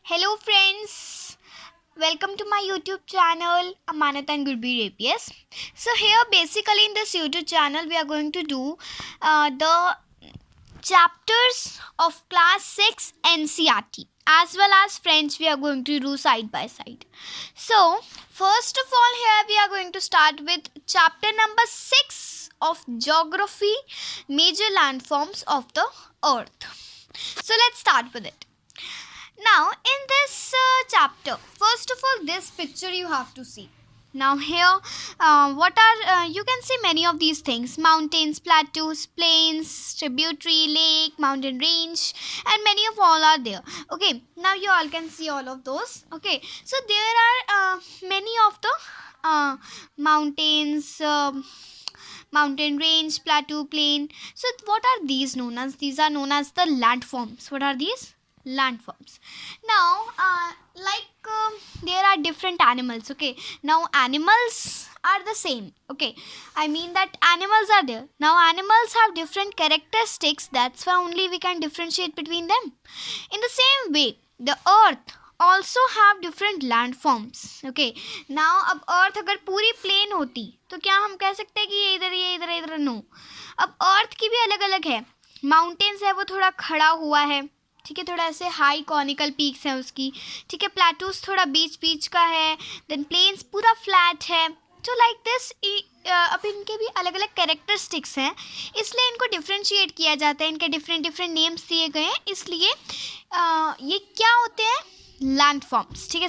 Hello friends, welcome to my YouTube channel Amanat and Gurbi APS. So here basically in this YouTube channel we are going to do the chapters of class 6 NCERT as well as French we are going to do side by side. So first of all here we are going to start with chapter number 6 of Geography Major Landforms of the Earth. So let's start with it. Now in this chapter, first of all this picture you have to see. Now here what are you can see many of these things: mountains, plateaus, plains, tributary, lake, mountain range, and many of all are there. Okay, now you all can see all of those. Okay, so there are many of the mountains, mountain range, plateau, plain. So what are these known as? These are known as the landforms. What are these? Landforms. Now there are different animals. Okay, now animals are the same. Okay, I mean that animals are there. Now animals have different characteristics, that's why only we can differentiate between them. In the same way the earth also have different landforms. Okay, now अब earth अगर पूरी plain होती तो क्या हम कह सकते हैं कि ये इधर इधर? नो, अब earth की भी अलग अलग है. माउंटेन्स है वो थोड़ा खड़ा हुआ है, ठीक है, थोड़ा ऐसे हाई कॉनिकल पीक्स हैं उसकी, ठीक है. प्लेटूस थोड़ा बीच बीच का है, देन प्लेन्स पूरा फ्लैट है. तो लाइक दिस अब इनके भी अलग अलग कैरेक्टरिस्टिक्स हैं, इसलिए इनको डिफ्रेंशिएट किया जाता है. इनके डिफरेंट डिफरेंट नेम्स दिए गए हैं, इसलिए ये क्या होते हैं? लैंडफॉर्म्स. ठीक है.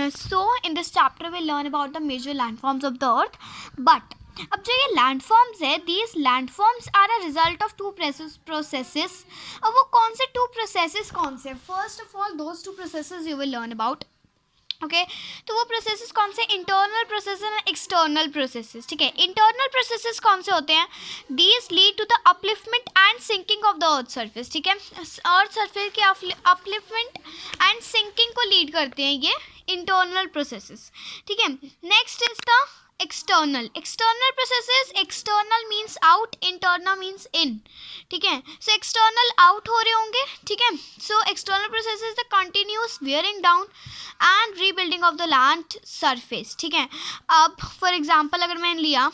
So in this chapter we learn about the major landforms of the earth. But अब जो ये लैंडफॉर्म्स है, these landforms are a result of two processes. अब वो कौन से टू प्रोसेसेस कौन से? First of all those two processes you will learn about. Okay, तो वो प्रोसेसेस कौन से? Internal processes and external processes. ठीक है, इंटरनल प्रोसेसेस कौन से होते हैं? These lead to the upliftment and sinking of the earth surface. ठीक है, अर्थ सरफेस की अपलिफ्टमेंट एंड सिंकिंग को लीड करते हैं ये इंटरनल प्रोसेसेस. ठीक है, next is the external processes. External means out, internal means in. ठीक है, सो एक्सटर्नल आउट हो रहे होंगे. ठीक है, so external processes the continuous wearing down and rebuilding of the land surface. ठीक है, अब फॉर एग्जाम्पल अगर मैंने लिया,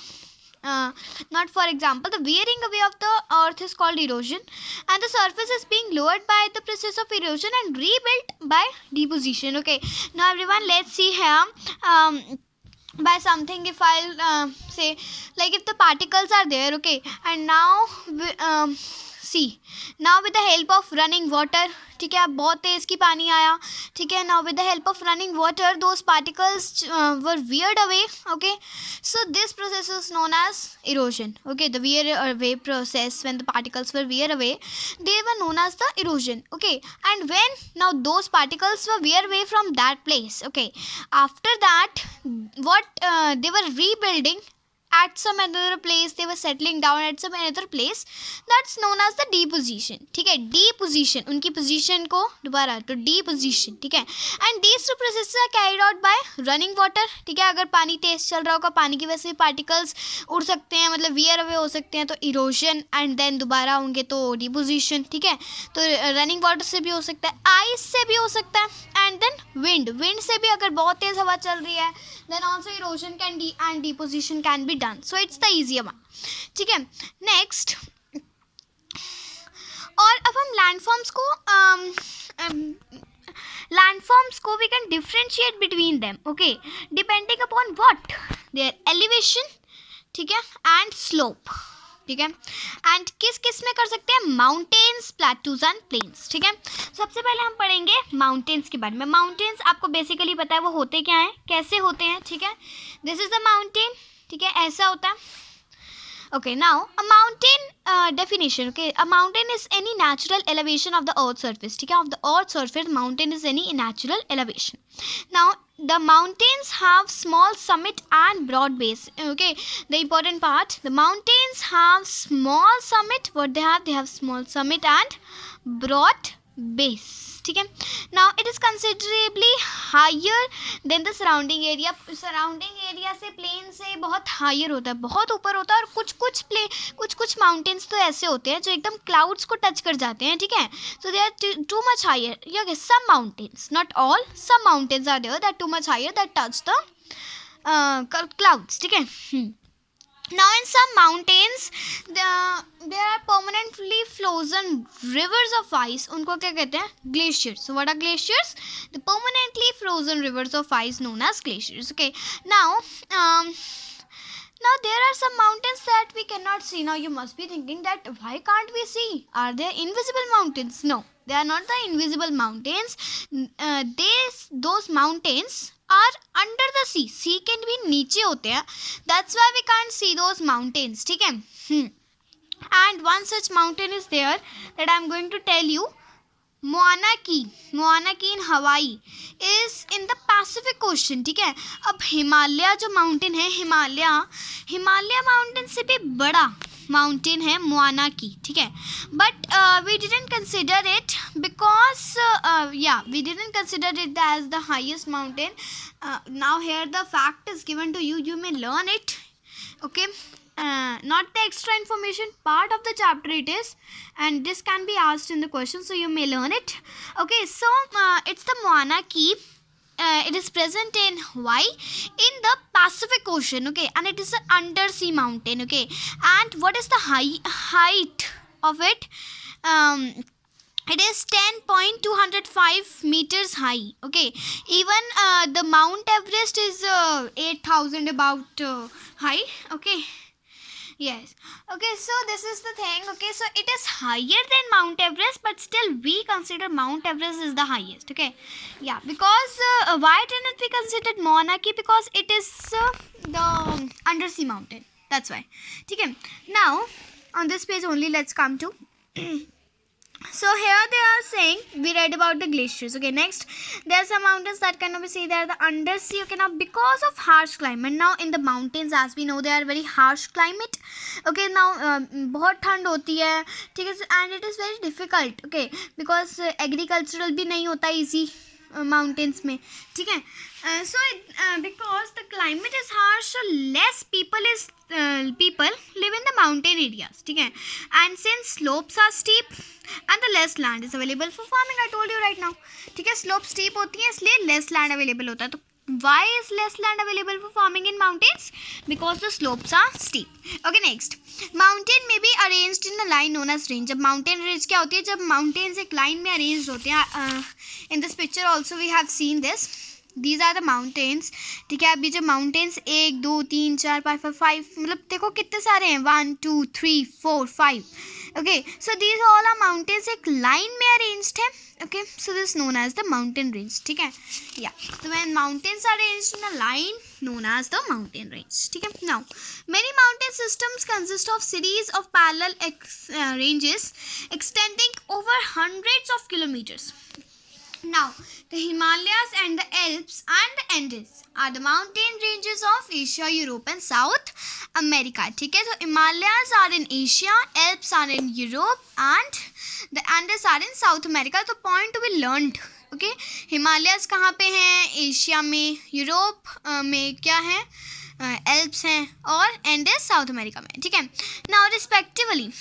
not for example, the wearing away of the earth is called erosion, and the surface is being lowered by the process of erosion and rebuilt by deposition. Okay, now everyone, let's see here. By something, if I'll say, like if the particles are there, okay, and now see, now with the help of running water, ठीक है, अब बहुत तेज़ की पानी आया. ठीक है, now with the help of running water those particles were veered away. Okay, so this process is known as erosion. Okay, the veer away process, when the particles were veered away, they were known as the erosion. Okay, and when now those particles were veered away from that place, okay, after that what they were rebuilding at some another place, they were settling down at some another place, that's known as the deposition. ठीक है, deposition, उनकी position को दोबारा तो deposition. ठीक है, and these two processes are carried out by running water. ठीक है, अगर पानी तेज चल रहा होगा, पानी की वजह से particles उड़ सकते हैं, मतलब veer away हो सकते हैं, तो erosion, and then दोबारा होंगे तो deposition. ठीक है, तो running water से भी हो सकता है, ice से भी हो सकता है, and then wind से भी अगर बहुत तेज़ हवा चल रही है, then also erosion can and deposition can be done. So it's the easier one. ठीक है, next, और अब हम landforms को we can differentiate between them. Okay, depending upon what? Their elevation. ठीक है, and slope. ठीक है, एंड किस किस में कर सकते हैं? Mountains, plateaus and plains. ठीक है, सबसे पहले हम पढ़ेंगे माउंटेन्स के बारे में. माउंटेन्स आपको बेसिकली पता है वो होते क्या हैं, कैसे होते हैं. ठीक है, दिस इज द माउंटेन. ठीक है, ऐसा होता है. Okay, now a mountain definition. Okay, a mountain is any natural elevation of the earth surface. ठीक है, of the earth surface, mountain is any natural elevation. Now the mountains have small summit and broad base. Okay, the important part, the mountains have small summit. What they have? They have small summit and broad base. ठीक है. Now it is considerably higher than the surrounding area. Surrounding area से plane से बहुत higher होता है, बहुत ऊपर होता है. और कुछ माउंटेन्स तो ऐसे होते हैं जो एकदम क्लाउड्स को टच कर जाते हैं. ठीक है. So they are too much higher. Okay, some mountains, not all, some mountains are there that too much higher that touch the clouds. ठीक है. Now in some mountains there are permanently frozen rivers of ice. उनको क्या कहते हैं? Glaciers. So what are glaciers? The permanently frozen rivers of ice known as glaciers. Okay. Now there are some mountains that we cannot see. Now you must be thinking that why can't we see? Are there invisible mountains? No, they are not the invisible mountains. Those mountains are under the sea. Sea can be नीचे होते हैं. That's why we can't see those mountains. ठीक है. And one such mountain is there that I am going to tell you. Mauna Kea in Hawaii is in the Pacific Ocean. ठीक है. अब हिमालय जो mountain है, हिमालय माउंटेन से भी बड़ा माउंटेन है Mauna Kea. ठीक है. But we didn't consider it because we didn't consider it as the highest mountain. Now here the fact is given to you. You may learn it. Okay. Not the extra information part of the chapter it is, and this can be asked in the question, so you may learn it. Okay, so it's the Mauna Kea. It is present in Hawaii in the Pacific Ocean. Okay, and it is an undersea mountain. Okay, and what is the height of it? It is 10.205 meters high. Okay, even the Mount Everest is 8,000 about high. Okay. Yes. Okay, so this is the thing. Okay, so it is higher than Mount Everest, but still we consider Mount Everest is the highest. Okay. Yeah, because why didn't we consider Mauna Kea? Because it is the undersea mountain. That's why. Okay. Now, on this page only, let's come to... So here they are saying, we read about the glaciers. Okay, next there are some mountains that cannot be seen. They are the undersea. Okay, now because of harsh climate. Now in the mountains, as we know, they are very harsh climate. Okay, now बहुत ठंड होती है. ठीक है. And it is very difficult. Okay, because agricultural भी नहीं होता easy mountains में. ठीक है. So because the climate is harsh, so less people live in the mountain areas. ठीक है. And since slopes are steep and the less land is available for farming, I told you right now. ठीक है. Slope steep होती है, इसलिए less land available होता है. तो why is less land available for farming in mountains? Because the slopes are steep. Okay, next. Mountain may be arranged in a line known as range. जब mountain range क्या होती है? जब mountains एक line में arranged होते हैं. In this picture also we have seen this. These are the mountains. ठीक है. अभी जो mountains 1 2 3 4 5 5 मतलब देखो कितने सारे हैं. 1 2 3 4 5. Okay, so these all are mountains एक line में arranged है. Okay, so this is known as the mountain range. ठीक है. Yeah, so when mountains are arranged in a line, known as the mountain range. ठीक है. Now, many mountain systems consist of series of parallel ranges extending over hundreds of kilometers. Now, the Himalayas and the Alps and the Andes are the mountain ranges of Asia, Europe and South America. ठीक है. So, Himalayas are in Asia, Alps are in Europe and the Andes are in South America. तो point to be learned. Okay, Himalayas कहाँ पे हैं? Asia में. Europe में क्या है? एल्प्स हैं. और एंडेस साउथ अमेरिका में. ठीक है. Now respectively.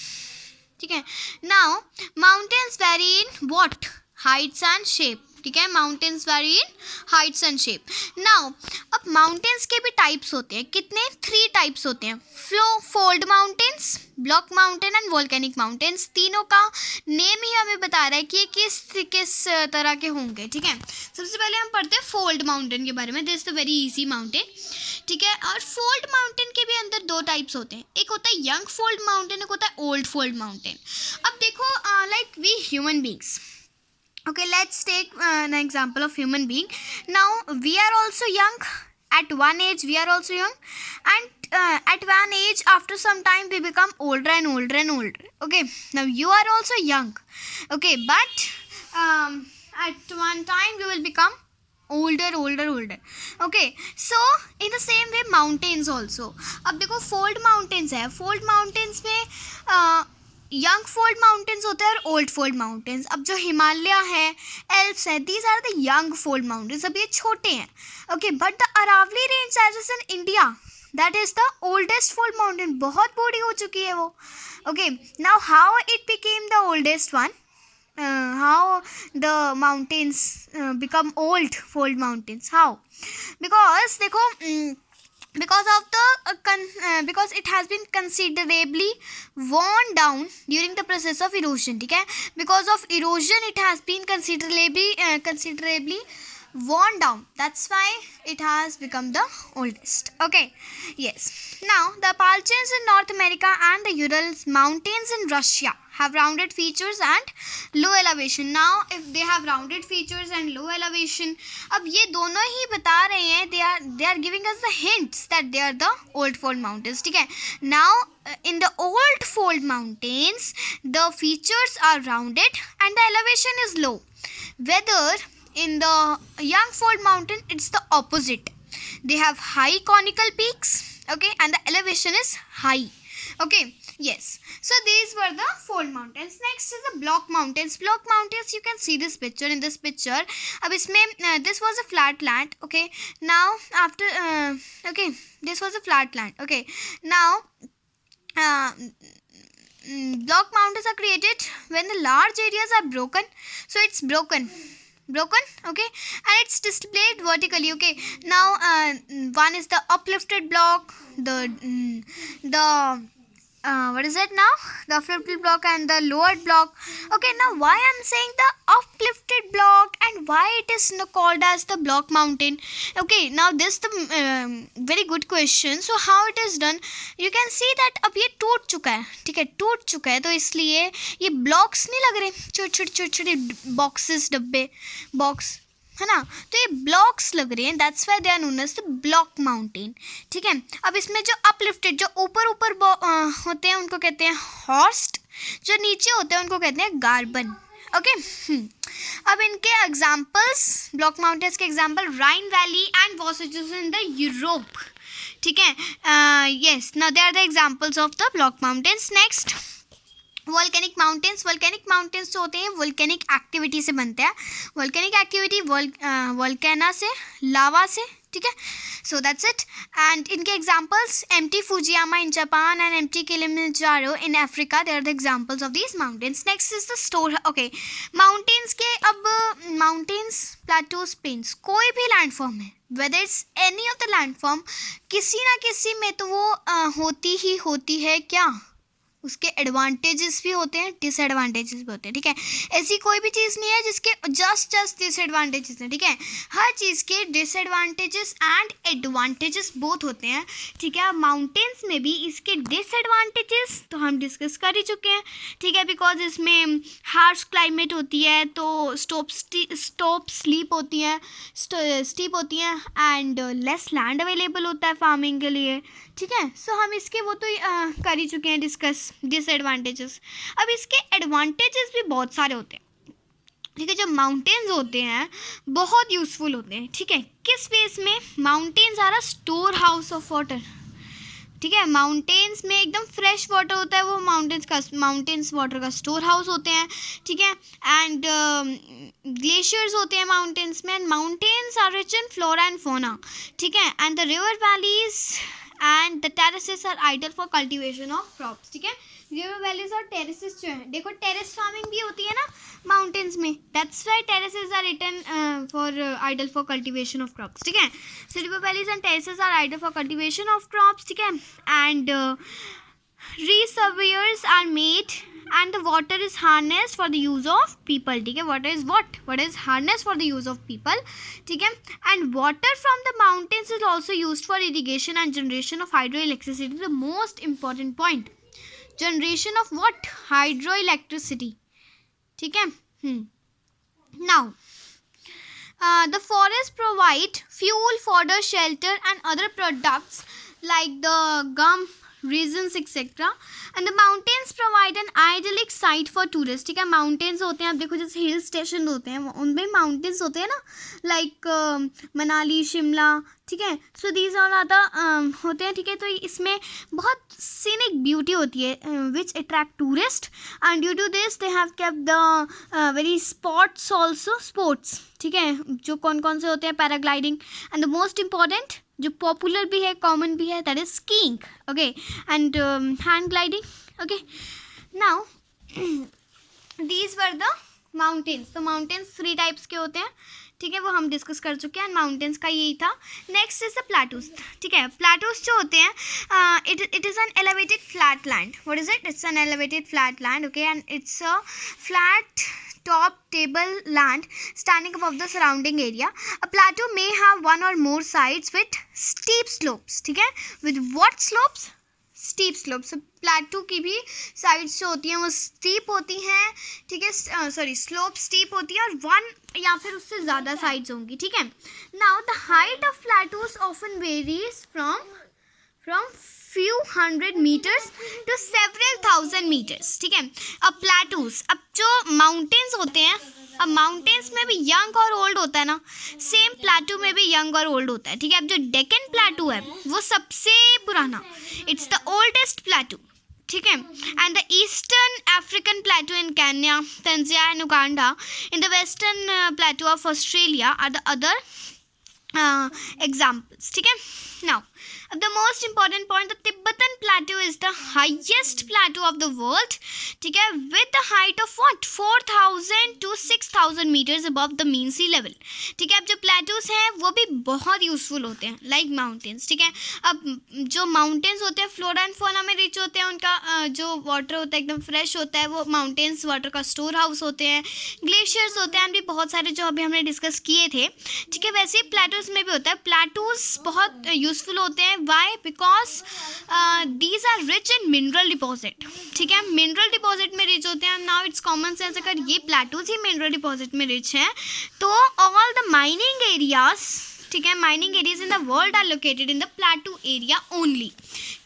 ठीक है. Now mountains vary in what? Heights and shape. ठीक है. Mountains vary in heights and shape. Now अब mountains के भी types होते हैं. कितने? 3 types होते हैं. fold mountains, block mountain and volcanic mountains. तीनों का नेम ही हमें बता रहा है कि ये किस तरह के होंगे. ठीक है. सबसे पहले हम पढ़ते हैं fold mountain के बारे में. This is very easy mountain. ठीक है. और fold mountain के भी अंदर 2 types होते हैं. एक होता है young fold mountain, एक होता है old fold mountain. अब देखो like we human beings. Okay, let's take an example of human being. Now we are also young. At one age we are also young, and at one age after some time we become older and older and older. Okay, now you are also young. Okay, but at one time you will become older. Okay, so in the same way mountains also. अब देखो fold mountains है. Fold mountains में young fold mountains होते हैं और old fold mountains. अब जो हिमालय है, एल्प्स है, these are the young fold mountains. अब ये छोटे हैं. Okay, but the Aravalli range as in India, that is the oldest fold mountain. बहुत बड़ी हो चुकी है वो. Okay, now how it became the oldest one, how the mountains become old fold mountains, how? Because देखो, because of the because it has been considerably worn down during the process of erosion. ठीक है, because of erosion it has been considerably worn down, that's why it has become the oldest. Okay, yes. Now the Appalachians in North America and the Urals mountains in Russia have rounded features and low elevation. Now if they have rounded features and low elevation, अब ये दोनों ही बता रहे हैं, they are giving us the hints that they are the old fold mountains. ठीक है, now in the old fold mountains the features are rounded and the elevation is low, whether in the young fold mountain it's the opposite, they have high conical peaks, okay, and the elevation is high. Okay, yes, so these were the fold mountains. Next is the block mountains. Block mountains, you can see this picture. In this picture ab isme this was a flat land. Okay, now after okay, this was a flat land. Okay, now block mountains are created when the large areas are broken, so it's broken, okay, and it's displayed vertically. Okay, now one is the uplifted block, the what is it now, the uplifted block and the lowered block. Okay, now why I'm saying the uplifted block and why it is called as the block mountain? Okay, now this the very good question. So how it is done, you can see that अब ये टूट चुका है. ठीक है, टूट चुका है, तो इसलिए ये ब्लॉक्स नहीं लग रहे, छोटे छोटे बॉक्सेस, डब्बे, बॉक्स है ना, तो ये ब्लॉक्स लग रहे हैं, that's why they are known as the block mountain. ठीक है, अब इसमें जो अपलिफ्टेड, जो ऊपर होते हैं उनको कहते हैं हॉर्स्ट, जो नीचे होते हैं उनको कहते हैं गार्बन. ओके, अब इनके एग्जाम्पल्स, ब्लॉक माउंटेन्स के example Rhine valley and Vosges in the Europe. ठीक है, yes, now they are the examples of the block mountains. Next volcanic mountains. Volcanic mountains जो होते हैं वोल्केनिक एक्टिविटी से बनते हैं. वोल्केनिक एक्टिविटी वोल्केना से, लावा से. ठीक है, सो दैट्स इट. एंड इनके examples empty Fujiyama in Japan and empty Kilimanjaro in Africa, they are the examples of these mountains. Next is the store. Okay, mountains के, अब माउंटेन्स, प्लेटूज, प्लेन्स, कोई भी landform है, whether it's any of the landform, किसी ना किसी में तो वो होती ही होती है. क्या उसके एडवांटेजेस भी होते हैं, डिसएडवांटेजेस भी होते हैं. ठीक है, ऐसी कोई भी चीज़ नहीं है जिसके जस्ट डिसएडवांटेजेस हैं. ठीक है, हर चीज़ के डिसएडवांटेजेस एंड एडवांटेजेस बोथ होते हैं. ठीक है, माउंटेन्स में भी इसके डिसएडवांटेजेस तो हम डिस्कस कर ही चुके हैं. ठीक है, बिकॉज इसमें हार्श क्लाइमेट होती है, तो स्टॉप स्लीप होती है, स्टीप होती है, एंड लेस लैंड अवेलेबल होता है फार्मिंग के लिए. ठीक है, सो हम इसके वो तो कर ही चुके हैं डिस्कस, डिसएडवांटेजेस. अब इसके एडवांटेजेस भी बहुत सारे होते हैं. ठीक है, जो माउंटेन्स होते हैं बहुत यूज़फुल होते हैं. ठीक है, किस बेस में? Mountains are a store house of water. ठीक है, माउंटेन्स में एकदम फ्रेश वाटर होता है, वो माउंटेन्स वाटर का स्टोर हाउस होते हैं. ठीक है, एंड ग्लेशियर्स होते हैं माउंटेन्स में, and mountains are rich in flora and fauna. ठीक है, and the river valleys and the terraces are ideal for cultivation of crops. ठीक है, रिवर वैलीज और टेरेसेस जो है, देखो टेरेस फार्मिंग भी होती है ना माउंटेन्स में, that's why terraces are written for ideal for cultivation of crops. ठीक है, so river valleys and terraces are ideal for cultivation of crops. ठीक है, and reservoirs are made and the water is harnessed for the use of people. ठीक है, water is what is harnessed for the use of people. ठीक है, and water from the mountains is also used for irrigation and generation of hydroelectricity. The most important point, generation of what? Hydroelectricity. ठीक है, now the forests provide fuel, fodder, shelter and other products like the gum, reasons etc. and the mountains provide an idyllic site for tourists. ठीक है, mountains होते हैं, आप देखो जैसे hill station होते हैं उनमें माउंटेन्स होते हैं ना, लाइक मनाली, शिमला, ठीक है. So these all are the होते हैं. ठीक है, तो इसमें बहुत सीनिक ब्यूटी होती है which attract tourist, and due to this they have kept the very spots also. Sports, ठीक है, जो कौन कौन से होते हैं, paragliding, and the most important जो पॉपुलर भी है, कॉमन भी है, that is skiing. Okay, and hand gliding. Okay, now these were the mountains. तो माउंटेन्स 3 टाइप्स के होते हैं. ठीक है, वो हम डिस्कस कर चुके हैं. माउंटेन्स का यही था. Next is the plateaus. ठीक है, प्लेटूज जो होते हैं, it is an elevated flat land. What is it? It's an elevated flat land. Okay, and it's a flat top table land standing above the surrounding area. A plateau may have one or more sides with steep slopes. ठीक है, with what slopes? Steep slopes. प्लेटू की भी sides जो होती हैं वो steep होती हैं. ठीक है, सॉरी, स्लोप स्टीप होती है, और 1 या फिर उससे ज़्यादा साइड्स होंगी. ठीक है. Now the height of plateaus often varies from few hundred meters to several thousand meters. ठीक है. अब प्लेटूज, अब जो माउंटेन्स होते हैं, अब माउंटेन्स में भी यंग और ओल्ड होता है ना, सेम प्लेटू में भी यंग और ओल्ड होता है. ठीक है. अब जो डेक्कन प्लेटू है वो सबसे पुराना, इट्स द ओल्डेस्ट प्लेटू. ठीक है. And the eastern African plateau in Kenya, Tanzania and Uganda, in the western plateau of Australia are the other examples. ठीक है. Now the most important point, the Tibetan plateau is the highest plateau of the world. ठीक है, with the height of what 4000 to 6000 meters above the mean sea level. ठीक है. अब जो plateaus हैं वो भी बहुत यूजफुल होते हैं लाइक माउंटेन्स. ठीक है. अब जो माउंटेन्स होते हैं फ्लोरा एंड फौना में रिच होते हैं, उनका जो वाटर होता है एकदम फ्रेश होता है, वो माउंटेन्स वाटर का स्टोर हाउस होते हैं. ग्लेशियर्स होते हैं, एंड भी बहुत सारे जो अभी हमने डिस्कस किए थे. ठीक है, वैसे ही प्लेटूज में भी होता है. प्लेटूज बहुत यूजफुल होते हैं. Why? Because these are rich in mineral deposit. ठीक है, मिनरल डिपॉजिट में रिच होते हैं. नाउ इट्स कॉमन सेंस, अगर ये प्लेटूज ही मिनरल डिपॉजिट में रिच हैं तो ऑल द माइनिंग एरियाज, ठीक है, mining areas in the world are located in the plateau area only.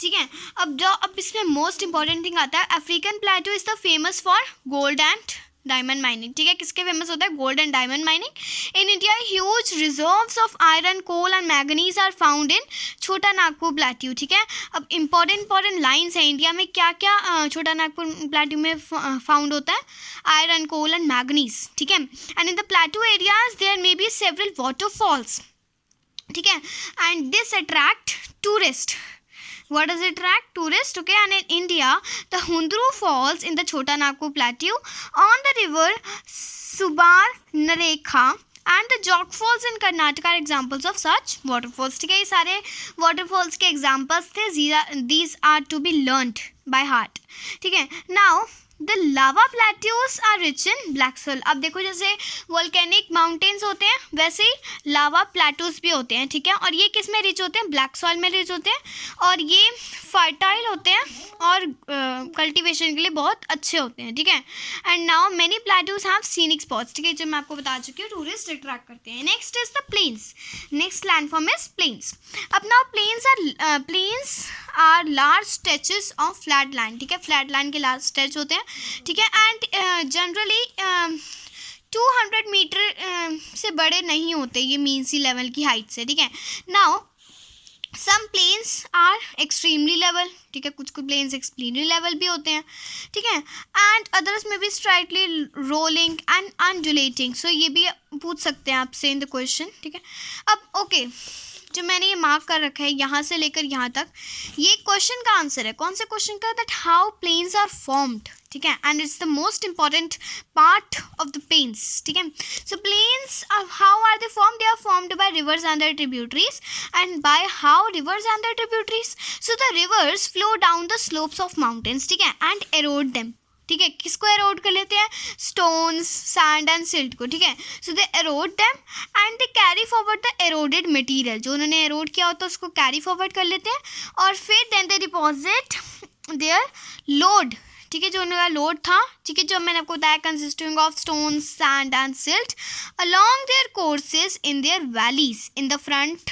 ठीक है. अब इसमें मोस्ट इंपॉर्टेंट थिंग आता है, African plateau is the famous for gold and diamond mining. ठीक है, किसके फेमस होता है? Gold and diamond mining. In India huge reserves of iron, coal and manganese are found in छोटा नागपुर प्लेट्यू. ठीक है. अब इंपॉर्टेंट लाइंस हैं इंडिया में, क्या क्या छोटा नागपुर प्लेट्यू में फाउंड होता है? Iron, coal and manganese. ठीक है. And in the plateau areas there may be several waterfalls. ठीक है, and this attract tourist. What does it attract? Tourists. Okay, and in India, the Hundru Falls in the Chota Nagpur Plateau on the river Subarnarekha and the Jog Falls in Karnataka are examples of such waterfalls. ठीक है, ये सारे waterfalls के examples थे. These are to be learnt by heart. ठीक है. Now the lava plateaus are rich in black soil. अब देखो, जैसे volcanic mountains होते हैं वैसे ही lava plateaus भी होते हैं. ठीक है, और ये किस में रिच होते हैं? ब्लैक सॉइल में रिच होते हैं, और ये फर्टाइल होते हैं और कल्टीवेशन के लिए बहुत अच्छे होते हैं. ठीक है. And now many plateaus have scenic spots. ठीक है, जो मैं आपको बता चुकी हूँ, टूरिस्ट अट्रैक्ट करते हैं. Next is the plains. Next landform is plains. अब now plains are large stretches of flat land. ठीक है, फ्लैट लैंड के लार्ज स्ट्रेच होते हैं. ठीक है, एंड जनरली 200 मीटर से बड़े नहीं होते ये मीन सी लेवल की हाइट से. ठीक है. Now some plains are extremely level. ठीक है, कुछ प्लेन्स एक्सट्रीमली लेवल भी होते हैं. ठीक है, एंड अदर्स में भी स्ट्राइटली रोलिंग एंड अनडुलेटिंग. सो ये भी पूछ सकते हैं आपसे इन द क्वेश्चन. ठीक है. अब ओके, जो मैंने ये मार्क कर रखा है यहाँ से लेकर यहाँ तक, ये क्वेश्चन का आंसर है. कौन से क्वेश्चन का? That how plains are formed. ठीक है, and it's the most important part of the plains. ठीक है. So plains, how are they formed? They are formed by rivers and their tributaries. And by how rivers and their tributaries? So the rivers flow down the slopes of mountains. ठीक है, and arrowed them. ठीक है, किसको arrowed कर लेते हैं? Stones, sand and silt को. ठीक है. So they erode them and they carry forward the eroded material. जो उन्होंने एरोड किया होता है उसको कैरी फॉरवर्ड कर लेते हैं, और फिर then they deposit there load. ठीक है, जो उनका लोड था. ठीक है, जो मैंने आपको बताया, consisting of stones, sand and silt along their courses in their valleys in the front.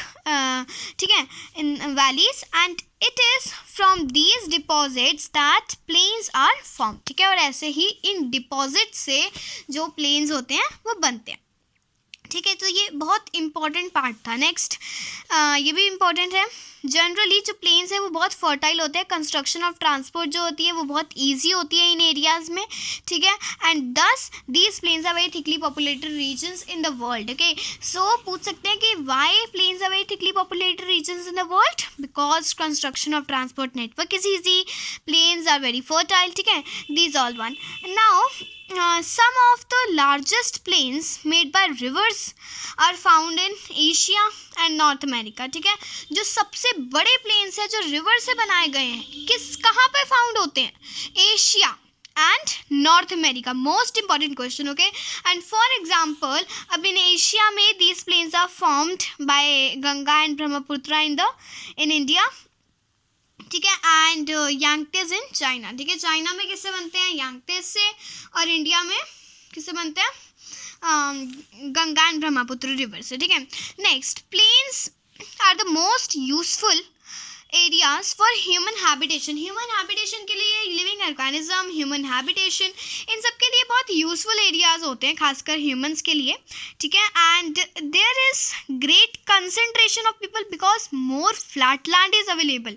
ठीक है, in valleys, and it is from these deposits that plains are form. ठीक है, और ऐसे ही इन डिपॉजिट से जो प्लेन्स होते हैं वो बनते हैं. ठीक है, तो ये बहुत इंपॉर्टेंट पार्ट था. नेक्स्ट ये भी इम्पॉर्टेंट है. जनरली जो प्लेन्स है वो बहुत फर्टाइल होते हैं. कंस्ट्रक्शन ऑफ ट्रांसपोर्ट जो होती है वो बहुत ईजी होती है इन एरियाज़ में. ठीक है, and thus these plains are very thickly populated regions in the world. Okay, so पूछ सकते हैं कि why plains are very thickly populated regions in the world. Because construction of transport network is easy, plains are very fertile. ठीक है, these all one. Now some of the largest plains made by rivers are found in Asia and North America. ठीक है, जो सबसे बड़े planes है जो river से बनाए गए हैं कहाँ पे फाउंड होते हैं? Asia and North America. Most important question. Okay, and for example अब इन एशिया में these plains are formed by Ganga and Brahmaputra in India. ठीक है, एंड यांगटेज इन चाइना. ठीक है, चाइना में किससे बनते हैं? यांगटेज से. और इंडिया में किससे बनते हैं? गंगा एंड ब्रह्मपुत्र रिवर से. ठीक है, next, plains are the most useful areas for human habitation. Human habitation के लिए, लिविंग ऑर्गेनिज्म, ह्यूमन हैबिटेशन, इन सब के लिए बहुत यूजफुल एरियाज होते हैं, खासकर ह्यूमंस के लिए. ठीक है, and there is great concentration of people because more flat land is available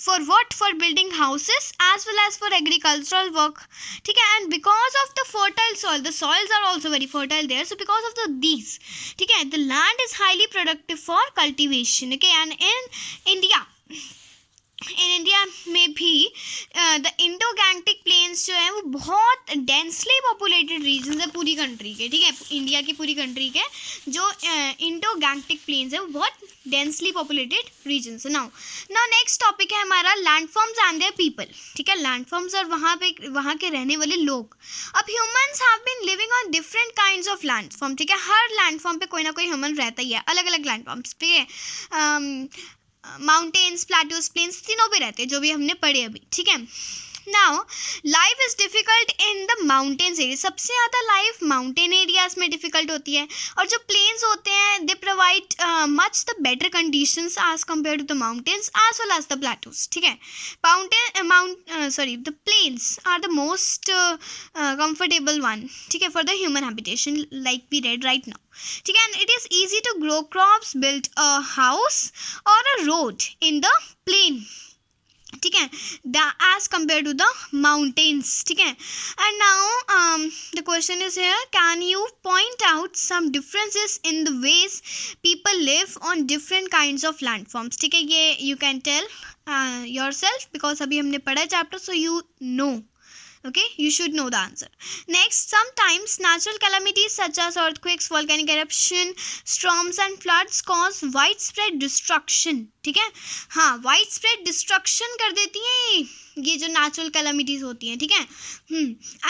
for what? For building houses as well as for agricultural work. ठीक है, and because of the fertile soil, the soils are also very fertile there. So because of the these, ठीक है, the land is highly productive for cultivation. Okay, and in India में भी the Indo Gangetic planes जो है वो बहुत densely populated reason है पूरी कंट्री के. ठीक है, इंडिया की पूरी कंट्री के जो इंडो गैंगटिक प्लेन्स है वो बहुत डेंसली पॉपुलेटेड रीजन है. नाउ नेक्स्ट टॉपिक है हमारा लैंडफॉर्म्स एंड देयर पीपल. ठीक है, लैंडफॉर्म्स और वहाँ के रहने वाले लोग. अब humans have been living on different kinds of landform. ठीक है, हर लैंडफॉर्म पे कोई ना कोई ह्यूमन रहता ही है, अलग अलग लैंडफॉर्म्स. ठीक है, माउंटेन्स, प्लेटूज, प्लेन्स, तीनों पे रहते हैं जो भी हमने पढ़े अभी. ठीक है, now life is difficult in the mountains area. सबसे ज़्यादा लाइफ माउंटेन एरियाज में डिफ़िकल्ट होती है. और जो प्लेन्स होते हैं they provide much the better conditions as compare to the mountains as well as the plateaus. ठीक है, the plains are the most comfortable one. ठीक है, for the human habitation like we read right now. ठीक है, and it is easy to grow crops, build a house और a road in the plain. ठीक है, as compare to the mountains. ठीक है, and now the question is here, can you point out some differences in the ways people live on different kinds of landforms. ठीक है, ये you can tell yourself because अभी हमने पढ़ा है chapter, so you know. Okay, you should know the answer. Next, sometimes natural calamities such as earthquakes, volcanic eruption, storms and floods cause widespread destruction. ठीक है, हाँ, widespread destruction कर देती हैं ये जो natural calamities होती हैं. ठीक है,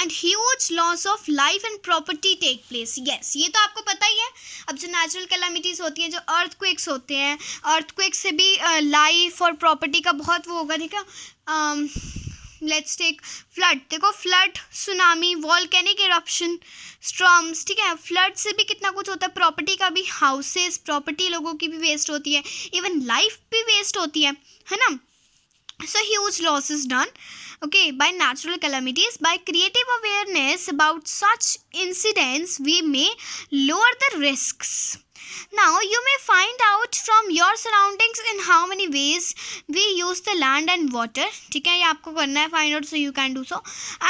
and huge loss of life and property take place. Yes, ये तो आपको पता ही है. अब जो natural calamities होती हैं, जो earthquakes होते हैं, earthquakes से भी life और property का बहुत वो होगा. ठीक है, लेट्स टेक फ्लड. देखो, flood, tsunami, volcanic eruption, storms. ठीक है, फ्लड से भी कितना कुछ होता है, प्रॉपर्टी का भी, हाउसेस, प्रॉपर्टी लोगों की भी वेस्ट होती है, इवन लाइफ भी वेस्ट होती है ना. So huge loss is done, okay, by natural calamities. By creative awareness about such incidents, we may lower the risks. Now, you may find out from your surroundings in how many ways we use the land and water. ठीक है, ये आपको करना है find out, so you can do so.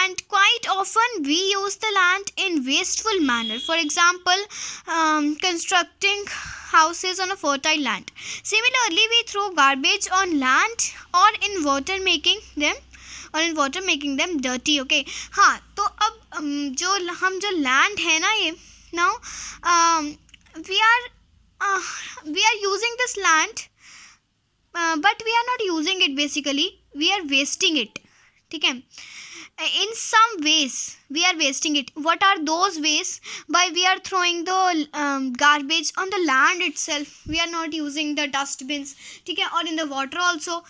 And quite often we use the land in wasteful manner. For example, constructing houses on a fertile land. Similarly, we throw garbage on land or in water, making them dirty. Okay, हाँ, तो अब जो land है ना, ये now we are using this land, but we are not using it. Basically, we are wasting it. ठीक है, in some ways we are wasting it. What are those ways? By we are throwing the garbage on the land itself. We are not using the dustbins. ठीक है, or in the water also.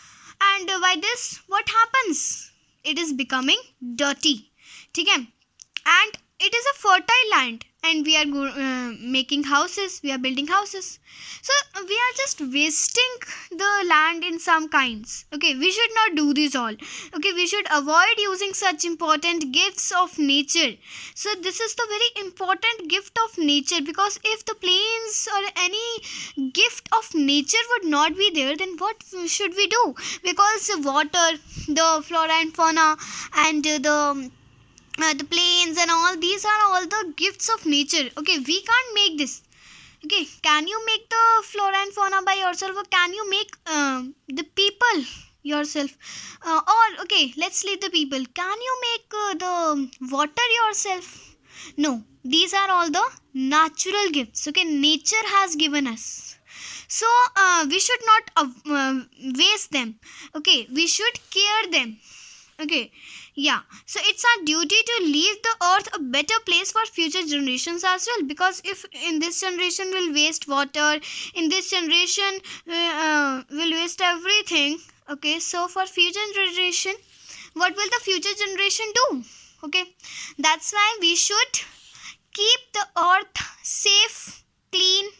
And by this, what happens? It is becoming dirty. ठीक है, and it is a fertile land, and we are making houses, we are building houses. So we are just wasting the land in some kinds. Okay, we should not do this all. Okay, we should avoid using such important gifts of nature. So this is the very important gift of nature, because if the plains or any gift of nature would not be there, then what should we do? Because the water, the flora and fauna, and the plains and all, these are all the gifts of nature. Okay, we can't make this. Okay, can you make the flora and fauna by yourself, or can you make the people yourself? Or okay, let's leave the people. Can you make the water yourself? No, these are all the natural gifts. Okay, nature has given us. So we should not waste them. Okay, we should care them. Okay, yeah, so it's our duty to leave the earth a better place for future generations as well, because if in this generation we'll waste water, in this generation we'll waste everything. Okay, so for future generation, what will the future generation do? Okay, that's why we should keep the earth safe, clean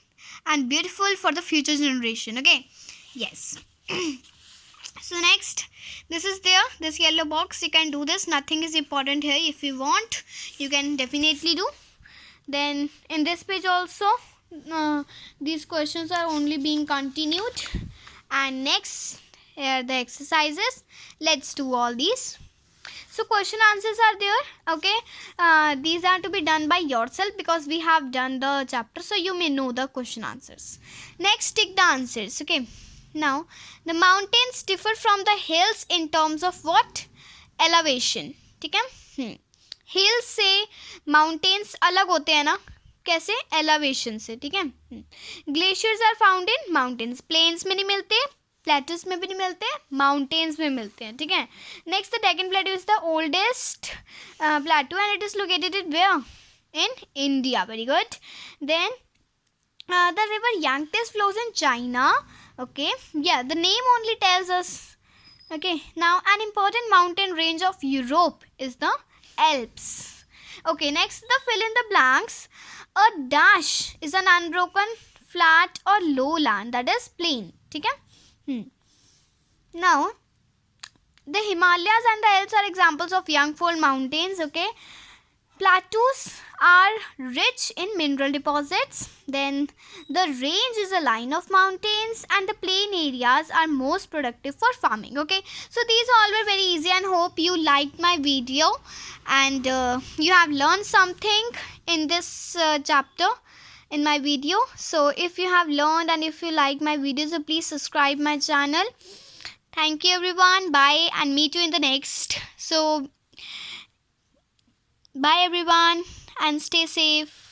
and beautiful for the future generation. Okay, yes. So next, this is there, this yellow box. You can do this, nothing is important here. If you want, you can definitely do. Then in this page also, these questions are only being continued. And next, here the exercises. Let's do all these. So question answers are there. Okay, these are to be done by yourself, because we have done the chapter, so you may know the question answers. Next, tick the answers. Okay, now the mountains differ from the hills in terms of what? Elevation. ठीक है? Hills से mountains अलग होते हैं ना, कैसे? Elevation से. ठीक है? Glaciers are found in mountains. Plains में नहीं मिलते, plateaus में भी नहीं मिलते, mountains में मिलते हैं. ठीक है? Next, the Deccan Plateau is the oldest plateau, and it is located in where? In India. Very good. Then the river Yangtze flows in China. Okay, yeah, the name only tells us. Okay, now an important mountain range of Europe is the Alps. Okay, next, the fill in the blanks. A dash is an unbroken flat or low land, that is plain. ठीक है? Now, the Himalayas and the Alps are examples of young fold mountains. Okay, plateaus are rich in mineral deposits. Then the range is a line of mountains, and the plain areas are most productive for farming. Okay, so these all were very easy, and hope you liked my video, and you have learned something in this chapter in my video. So if you have learned and if you like my videos, so please subscribe my channel. Thank you everyone. Bye, and meet you in the next. So bye everyone, and stay safe.